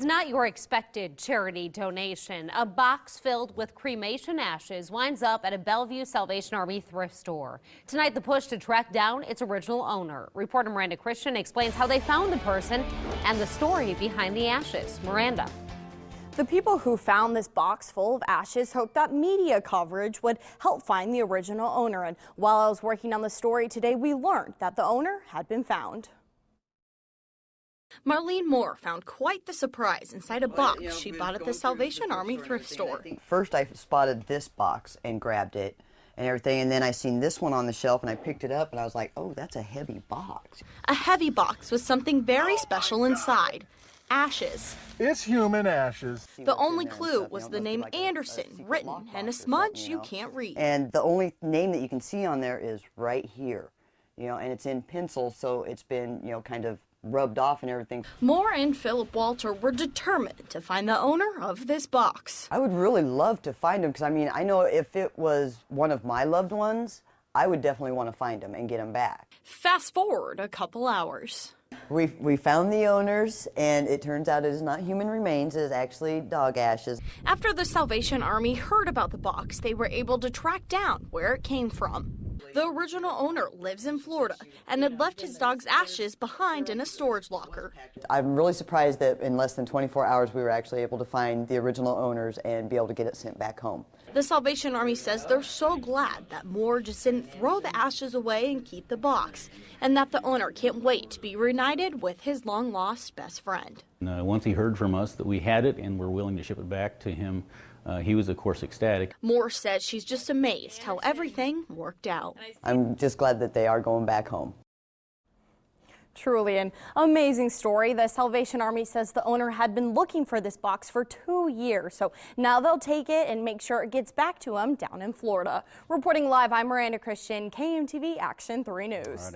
It's not your expected charity donation. A box filled with cremation ashes winds up at a Bellevue Salvation Army thrift store. Tonight, the push to track down its original owner. Reporter Miranda Christian explains how they found the person and the story behind the ashes. Miranda. The people who found this box full of ashes hoped that media coverage would help find the original owner. And while I was working on the story today, we learned that the owner had been found. Marlene Moore found quite the surprise inside a box she bought at the Salvation Army thrift store. First, I spotted this box and grabbed it and everything, and then I seen this one on the shelf and I picked it up and I was like, oh, that's a heavy box. A heavy box with something very special inside. Ashes. It's human ashes. The only clue was the name Anderson, written in a smudge you can't read. And the only name that you can see on there is right here, and it's in pencil, so it's been, kind of rubbed off and everything. Moore and Philip Walter were determined to find the owner of this box. I would really love to find him because, I know if it was one of my loved ones, I would definitely want to find him and get him back. Fast forward a couple hours. We found the owners, and it turns out it is not human remains, it is actually dog ashes. After the Salvation Army heard about the box, they were able to track down where it came from. The original owner lives in Florida and had left his dog's ashes behind in a storage locker. I'm really surprised that in less than 24 hours we were actually able to find the original owners and be able to get it sent back home. The Salvation Army says they're so glad that Moore just didn't throw the ashes away and keep the box, and that the owner can't wait to be reunited with his long-lost best friend. Once he heard from us that we had it and were willing to ship it back to him, he was, of course, ecstatic. Moore says she's just amazed how everything worked out. I'm just glad that they are going back home. Truly an amazing story. The Salvation Army says the owner had been looking for this box for 2 years. So now they'll take it and make sure it gets back to him down in Florida. Reporting live, I'm Miranda Christian, KMTV Action 3 News.